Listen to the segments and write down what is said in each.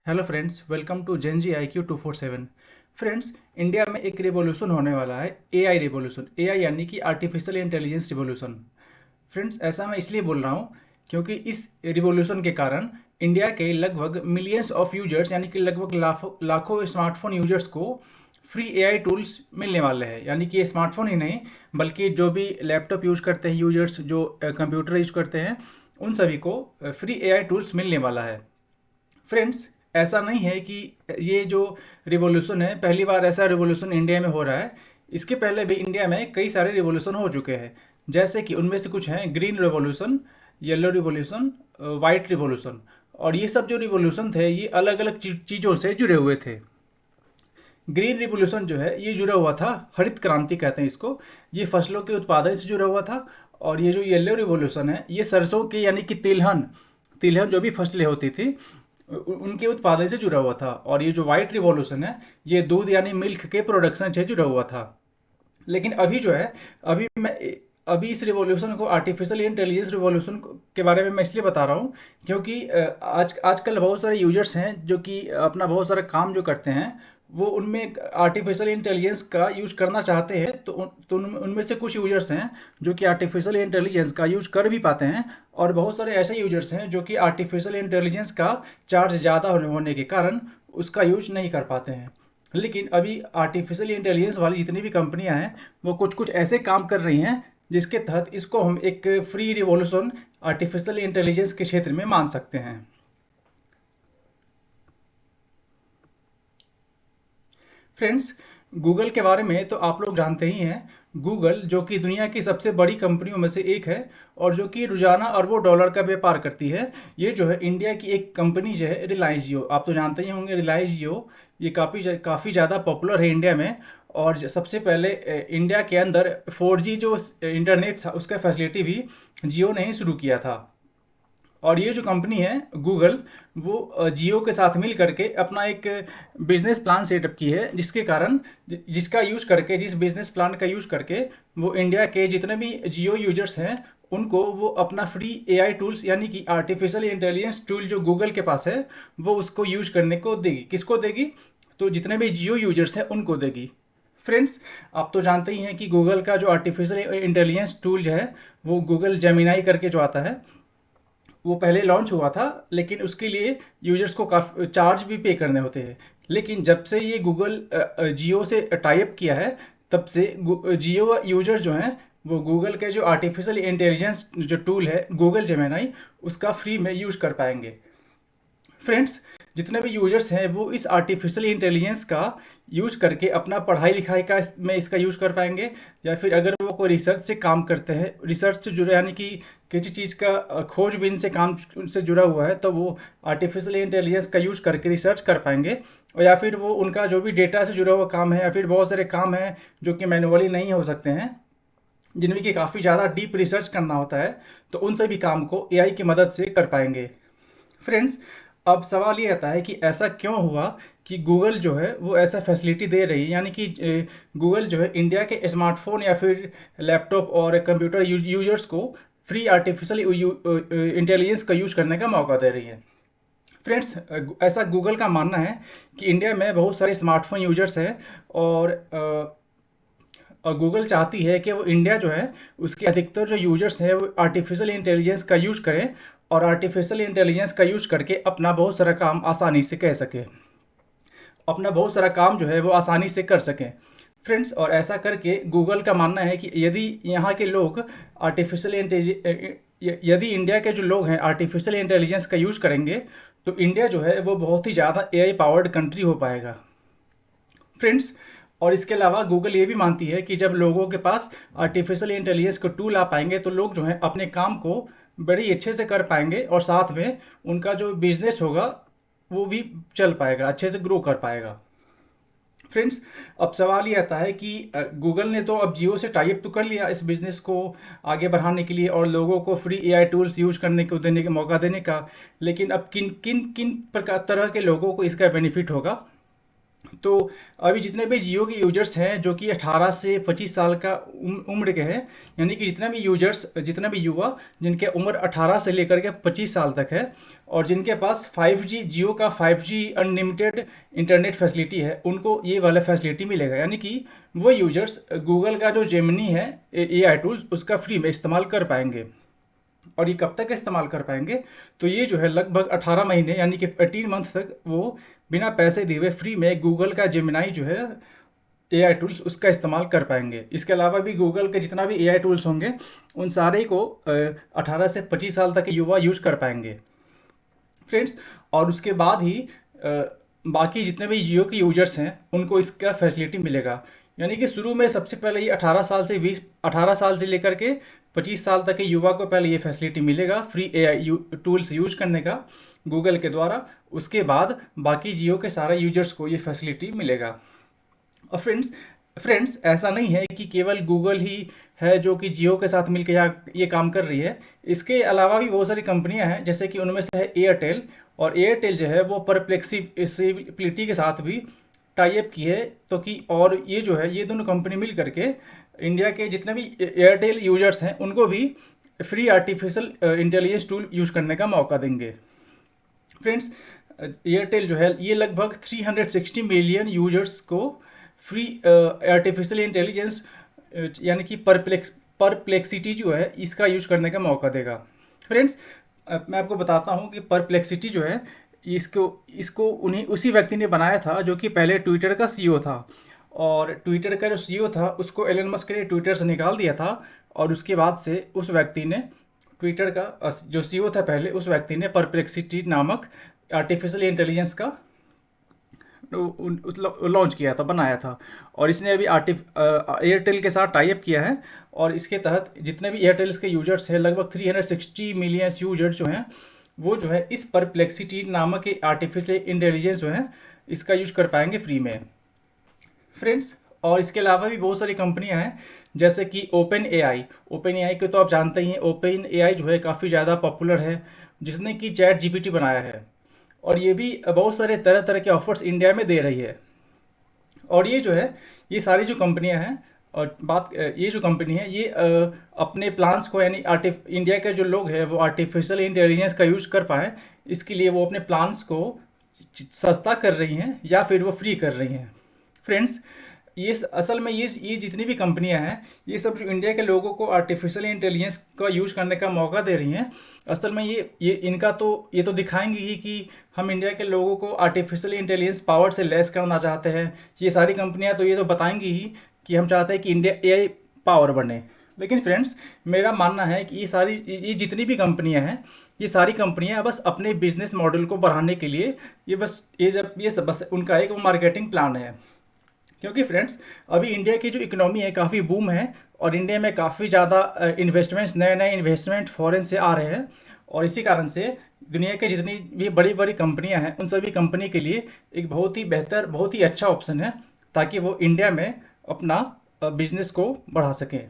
Hello friends, welcome to Gen Z IQ 247। Friends, India में एक revolution होने वाला है, एआई रिवॉल्यूशन। एआई यानी कि आर्टिफिशियल इंटेलिजेंस रिवॉल्यूशन। फ्रेंड्स, ऐसा मैं इसलिए बोल रहा हूँ क्योंकि इस रिवॉल्यूशन के कारण इंडिया के लगभग मिलियंस ऑफ यूजर्स यानी कि लगभग लाखों लाखों स्मार्टफोन यूजर्स को फ्री एआई टूल्स मिलने वाले हैं। यानी कि ये स्मार्टफोन ही नहीं, बल्कि जो भी लैपटॉप यूज करते हैं यूजर्स, जो कंप्यूटर यूज करते हैं, उन सभी को फ्री एआई टूल्स मिलने वाला है। फ्रेंड्स, ऐसा नहीं है कि ये जो रिवॉल्यूशन है, पहली बार ऐसा रिवॉल्यूशन इंडिया में हो रहा है। इसके पहले भी इंडिया में कई सारे रिवॉल्यूशन हो चुके हैं। जैसे कि उनमें से कुछ हैं green revolution, yellow revolution, white revolution. और ये सब जो रिवॉल्यूशन थे, ये अलग अलग चीज़ों से जुड़े हुए थे। ग्रीन रिवॉल्यूशन जो है, ये जुड़ा हुआ था, हरित क्रांति कहते हैं इसको। ये फसलों के उत्पादन से जुड़ा हुआ था। और ये जो येलो रिवॉल्यूशन है, ये सरसों के यानी कि तिलहन तिलहन जो भी फसलें होती थी उनके उत्पादन से जुड़ा हुआ था। और ये जो व्हाइट रिवॉल्यूशन है, ये दूध यानी मिल्क के प्रोडक्शन से जुड़ा हुआ था। लेकिन अभी जो है, अभी मैं अभी इस रिवॉल्यूशन को आर्टिफिशियल इंटेलिजेंस रिवॉल्यूशन के बारे में मैं इसलिए बता रहा हूँ क्योंकि आजकल बहुत सारे यूजर्स हैं जो कि अपना बहुत सारा काम जो करते हैं, वो उनमें आर्टिफिशियल इंटेलिजेंस का यूज करना चाहते हैं। तो उनमें से कुछ यूजर्स हैं जो कि आर्टिफिशियल इंटेलिजेंस का यूज कर भी पाते हैं। और बहुत सारे ऐसे यूजर्स हैं जो कि आर्टिफिशियल इंटेलिजेंस का चार्ज ज़्यादा होने के कारण उसका यूज नहीं कर पाते हैं। लेकिन अभी आर्टिफिशियल इंटेलिजेंस वाली जितनी भी कंपनियां हैं, वो कुछ कुछ ऐसे काम कर रही हैं जिसके तहत इसको हम एक फ्री रिवॉल्यूशन आर्टिफिशियल इंटेलिजेंस के क्षेत्र में मान सकते हैं। फ्रेंड्स, गूगल के बारे में तो आप लोग जानते ही हैं। गूगल जो कि दुनिया की सबसे बड़ी कंपनियों में से एक है और जो कि रोजाना अरबों डॉलर का व्यापार करती है। ये जो है इंडिया की एक कंपनी जो है रिलायंस जियो, आप तो जानते ही होंगे रिलायंस जियो। ये काफ़ी ज़्यादा पॉपुलर है इंडिया में। और सबसे पहले इंडिया के अंदर 4G जो इंटरनेट था, उसका फैसिलिटी भी जियो ने ही शुरू किया था। और ये जो कंपनी है गूगल, वो जियो के साथ मिल करके अपना एक बिजनेस प्लान सेटअप की है, जिसके कारण जिसका यूज करके जिस बिजनेस प्लान का यूज करके वो इंडिया के जितने भी जियो यूजर्स हैं, उनको वो अपना फ्री एआई टूल्स यानी कि आर्टिफिशियल इंटेलिजेंस टूल जो गूगल के पास है, वो उसको यूज करने को देगी। किसको देगी? तो जितने भी जियो यूजर्स हैं उनको देगी। फ्रेंड्स, आप तो जानते ही हैं कि गूगल का जो आर्टिफिशियल इंटेलिजेंस टूल जो है, वो गूगल जेमिनाई करके जो आता है, वो पहले लॉन्च हुआ था। लेकिन उसके लिए यूजर्स को काफ़ी चार्ज भी पे करने होते हैं। लेकिन जब से ये गूगल जियो से टाइप किया है, तब से जियो यूजर जो हैं, वो गूगल के जो आर्टिफिशियल इंटेलिजेंस जो टूल है गूगल जेमिनाई, उसका फ्री में यूज कर पाएंगे। फ्रेंड्स, जितने भी यूजर्स हैं वो इस आर्टिफिशियल इंटेलिजेंस का यूज करके अपना पढ़ाई लिखाई का में इसका यूज कर पाएंगे। या फिर अगर वो कोई रिसर्च से काम करते हैं, रिसर्च से जुड़े यानी कि किसी चीज़ का खोजबीन से काम उनसे जुड़ा हुआ है, तो वो आर्टिफिशियल इंटेलिजेंस का यूज करके रिसर्च कर पाएंगे। और या फिर वो उनका जो भी डेटा से जुड़ा हुआ काम है, या फिर बहुत सारे काम हैं जो कि मैनुअली नहीं हो सकते हैं, जिनमें कि काफ़ी ज़्यादा डीप रिसर्च करना होता है, तो उन सभी काम को एआई की मदद से कर पाएंगे। फ्रेंड्स, अब सवाल ये आता है कि ऐसा क्यों हुआ कि गूगल जो है वो ऐसा फैसिलिटी दे रही है। यानी कि गूगल जो है इंडिया के स्मार्टफोन या फिर लैपटॉप और कंप्यूटर यूजर्स को फ्री आर्टिफिशियल इंटेलिजेंस का यूज करने का मौका दे रही है। फ्रेंड्स, ऐसा गूगल का मानना है कि इंडिया में बहुत सारे स्मार्टफोन यूजर्स हैं। और गूगल चाहती है कि वो इंडिया जो है, उसके अधिकतर जो यूजर्स हैं वो आर्टिफिशियल इंटेलिजेंस का यूज करें। और आर्टिफिशियल इंटेलिजेंस का यूज करके अपना बहुत सारा काम आसानी से कह सके, अपना बहुत सारा काम जो है वो आसानी से कर सकें। फ्रेंड्स, और ऐसा करके गूगल का मानना है कि यदि यहाँ के लोग आर्टिफिशियल इंटेलिजेंस यदि इंडिया के जो लोग हैं आर्टिफिशियल इंटेलिजेंस का यूज करेंगे, तो इंडिया जो है वो बहुत ही ज़्यादा एआई पावर्ड कंट्री हो पाएगा। फ्रेंड्स, और इसके अलावा गूगल ये भी मानती है कि जब लोगों के पास आर्टिफिशियल इंटेलिजेंस के टूल आ पाएंगे, तो लोग जो हैं अपने काम को बड़ी अच्छे से कर पाएंगे और साथ में उनका जो बिजनेस होगा वो भी चल पाएगा, अच्छे से ग्रो कर पाएगा। फ्रेंड्स, अब सवाल ये आता है कि गूगल ने तो अब जियो से टाई अप तो कर लिया इस बिजनेस को आगे बढ़ाने के लिए और लोगों को फ्री एआई टूल्स यूज करने को देने का मौका देने का। लेकिन अब किन किन किन प्रकार तरह के लोगों को इसका बेनिफिट होगा, तो अभी जितने भी जियो के यूजर्स हैं जो कि 18 से 25 साल का उम्र के हैं, यानी कि जितना भी यूजर्स, जितना भी युवा जिनके उम्र 18 से लेकर के 25 साल तक है और जिनके पास 5G, जियो का 5G अनलिमिटेड इंटरनेट फैसिलिटी है, उनको ये वाला फैसिलिटी मिलेगा। यानी कि वो यूजर्स गूगल का जो जेमिनी है AI टूल्स, उसका फ्री में इस्तेमाल कर पाएंगे। और ये कब तक इस्तेमाल कर पाएंगे? तो ये जो है लगभग 18 महीने यानी कि 18 मंथ तक वो बिना पैसे दिए हुए फ्री में गूगल का जेमिनाई जो है AI टूल्स, उसका इस्तेमाल कर पाएंगे। इसके अलावा भी गूगल के जितना भी AI टूल्स होंगे उन सारे को 18 से 25 साल तक के युवा यूज कर पाएंगे फ्रेंड्स। और उसके बाद ही बाकी जितने भी जियो के यूजर्स हैं उनको इसका फैसिलिटी मिलेगा। यानी कि शुरू में सबसे पहले ये 18 साल से लेकर के 25 साल तक के युवा को पहले ये फैसिलिटी मिलेगा फ्री AI टूल्स यूज करने का गूगल के द्वारा। उसके बाद बाकी जियो के सारे यूजर्स को ये फैसिलिटी मिलेगा। और फ्रेंड्स ऐसा नहीं है कि केवल गूगल ही है जो कि जियो के साथ मिलकर ये काम कर रही है। इसके अलावा भी बहुत सारी कंपनियां हैं, जैसे कि उनमें से है एयरटेल। और एयरटेल जो है वो परप्लेक्सिबिलिटी के साथ भी टाई अप की है। तो कि और ये जो है ये दोनों कंपनी मिल करके इंडिया के जितने भी एयरटेल यूजर्स हैं उनको भी free artificial intelligence tool use करने का मौका देंगे फ्रेंड्स। एयरटेल जो है ये लगभग 360 मिलियन यूजर्स को फ्री आर्टिफिशियल इंटेलिजेंस यानी कि परप्लेक्सिटी जो है इसका यूज करने का मौका देगा फ्रेंड्स। मैं आपको बताता हूँ कि परप्लेक्सिटी जो है इसको इसको उन्हीं उसी व्यक्ति ने बनाया था जो कि पहले ट्विटर का CEO था। और ट्विटर का जो CEO था उसको एलन मस्क ने ट्विटर से निकाल दिया था। और उसके बाद से उस व्यक्ति ने ट्विटर का जो CEO था पहले, उस व्यक्ति ने परप्लेक्सिटी नामक आर्टिफिशियल इंटेलिजेंस का लॉन्च किया था, बनाया था। और इसने अभी एयरटेल के साथ टाई अप किया है। और इसके तहत जितने भी एयरटेल के यूजर्स हैं लगभग 360 मिलियन यूजर्स जो हैं वो जो है इस परप्लेक्सिटी नामक आर्टिफिशियल इंटेलिजेंस जो है इसका यूज कर पाएंगे फ्री में फ्रेंड्स। और इसके अलावा भी बहुत सारी कंपनियां हैं, जैसे कि ओपन AI को तो आप जानते ही हैं। ओपन AI जो है काफ़ी ज़्यादा पॉपुलर है, जिसने कि ChatGPT बनाया है। और ये भी बहुत सारे तरह तरह के ऑफर्स इंडिया में दे रही है। और ये जो है ये सारी जो कंपनियां हैं, और ये जो कंपनी है ये अपने प्लान्स को, यानी इंडिया के जो लोग हैं वो आर्टिफिशियल इंटेलिजेंस का यूज कर पाएँ, इसके लिए वो अपने प्लान्स को सस्ता कर रही हैं या फिर वो फ्री कर रही हैं फ्रेंड्स। असल में ये जितनी भी कंपनियां हैं ये सब जो इंडिया के लोगों को आर्टिफिशियल इंटेलिजेंस का यूज करने का मौका दे रही हैं, असल में ये इनका तो ये तो दिखाएंगे ही कि हम इंडिया के लोगों को आर्टिफिशियल इंटेलिजेंस पावर से लेस करना चाहते हैं। ये सारी कंपनियां तो ये तो बताएंगी ही कि हम चाहते हैं कि इंडिया AI पावर बने। लेकिन फ्रेंड्स मेरा मानना है कि ये जितनी भी कंपनियां हैं ये सारी कंपनियां बस अपने बिजनेस मॉडल को बढ़ाने के लिए ये सब बस उनका एक मार्केटिंग प्लान है। क्योंकि फ्रेंड्स अभी इंडिया की जो इकोनॉमी है काफ़ी बूम है और इंडिया में काफ़ी ज़्यादा नए नए इन्वेस्टमेंट फॉरेन से आ रहे हैं। और इसी कारण से दुनिया के जितनी भी बड़ी बड़ी कंपनियां हैं उन सभी कंपनी के लिए एक बहुत ही बेहतर, बहुत ही अच्छा ऑप्शन है ताकि वो इंडिया में अपना बिजनेस को बढ़ा सकें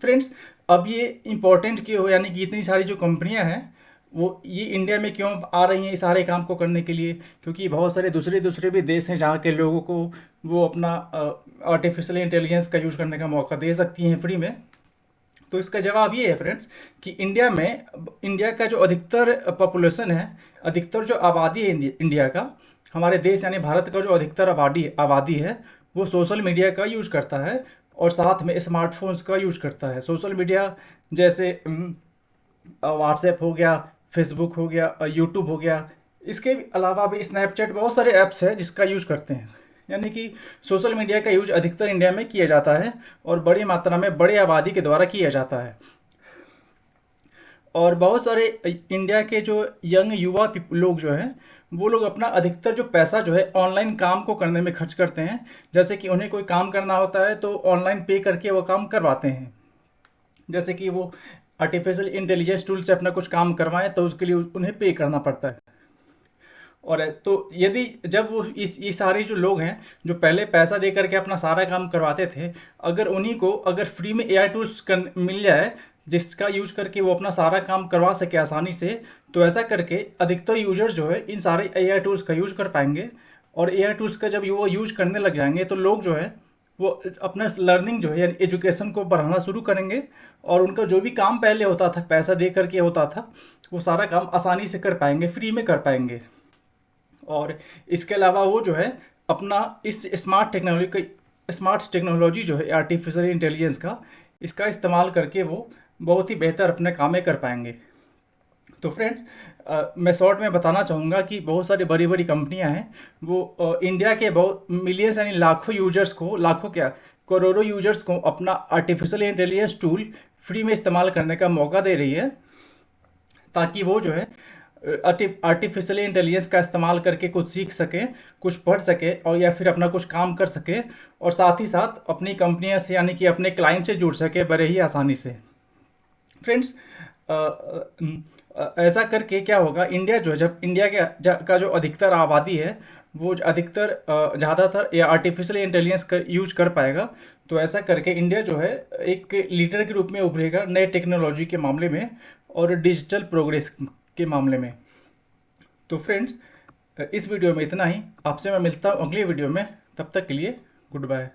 फ्रेंड्स। अब ये इम्पोर्टेंट क्यों हो, यानी कि इतनी सारी जो कंपनियां हैं वो ये इंडिया में क्यों आ रही हैं इस सारे काम को करने के लिए? क्योंकि बहुत सारे दूसरे दूसरे भी देश हैं जहाँ के लोगों को वो अपना आर्टिफिशियल इंटेलिजेंस का यूज़ करने का मौका दे सकती हैं फ्री में। तो इसका जवाब ये है फ्रेंड्स कि इंडिया का जो अधिकतर पॉपुलेशन है, अधिकतर जो आबादी है इंडिया का, हमारे देश यानी भारत का जो अधिकतर आबादी है वो सोशल मीडिया का यूज करता है और साथ में स्मार्टफोन्स का यूज करता है। सोशल मीडिया जैसे व्हाट्सएप हो गया, फेसबुक हो गया, यूट्यूब हो गया, इसके अलावा भी स्नैपचैट, बहुत सारे ऐप्स हैं जिसका यूज करते हैं। यानी कि सोशल मीडिया का यूज अधिकतर इंडिया में किया जाता है और बड़ी मात्रा में बड़े आबादी के द्वारा किया जाता है। और बहुत सारे इंडिया के जो यंग युवा लोग जो हैं वो लोग अपना अधिकतर जो पैसा जो है ऑनलाइन काम को करने में खर्च करते हैं। जैसे कि उन्हें कोई काम करना होता है तो ऑनलाइन पे करके वो काम करवाते हैं। जैसे कि वो आर्टिफिशियल इंटेलिजेंस टूल से अपना कुछ काम करवाएं तो उसके लिए उन्हें पे करना पड़ता है। और तो यदि जब वो ये सारे जो लोग हैं जो पहले पैसा दे करके अपना सारा काम करवाते थे, अगर उन्हीं को अगर फ्री में AI टूल्स मिल जाए जिसका यूज करके वो अपना सारा काम करवा सके आसानी से, तो ऐसा करके अधिकतर यूजर्स जो है इन सारे AI टूल्स का यूज कर पाएंगे और एआई टूल्स का जब वो यूज करने लग जाएंगे तो लोग जो है वो अपना लर्निंग जो है यानी एजुकेशन को बढ़ाना शुरू करेंगे, और उनका जो भी काम पहले होता था पैसा दे करके होता था, वो सारा काम आसानी से कर पाएंगे, फ्री में कर पाएंगे। और इसके अलावा वो जो है अपना इस स्मार्ट टेक्नोलॉजी जो है आर्टिफिशियल इंटेलिजेंस का, इसका इस्तेमाल करके वो बहुत ही बेहतर अपने कामें कर पाएंगे। तो फ्रेंड्स, मैं शॉर्ट में बताना चाहूँगा कि बहुत सारी बड़ी बड़ी कंपनियां हैं, वो इंडिया के बहुत मिलियंस यानी लाखों यूजर्स को, लाखों क्या करोड़ों यूजर्स को अपना आर्टिफिशियल इंटेलिजेंस टूल फ्री में इस्तेमाल करने का मौका दे रही है, ताकि वो जो है आर्टिफिशियल इंटेलिजेंस का इस्तेमाल करके कुछ सीख सके, कुछ पढ़ सके, और या फिर अपना कुछ काम कर सके, और साथ ही साथ अपनी कंपनियां से यानी कि अपने क्लाइंट से जुड़ सके बड़े ही आसानी से। फ्रेंड्स, ऐसा करके क्या होगा, इंडिया जो है जब इंडिया का जो अधिकतर आबादी है वो अधिकतर ज़्यादातर ये आर्टिफिशियल इंटेलिजेंस का यूज कर पाएगा, तो ऐसा करके इंडिया जो है एक लीडर के रूप में उभरेगा नए टेक्नोलॉजी के मामले में और डिजिटल प्रोग्रेस के मामले में। तो फ्रेंड्स, इस वीडियो में इतना ही। आपसे मैं मिलता हूँ अगली वीडियो में, तब तक के लिए गुड बाय।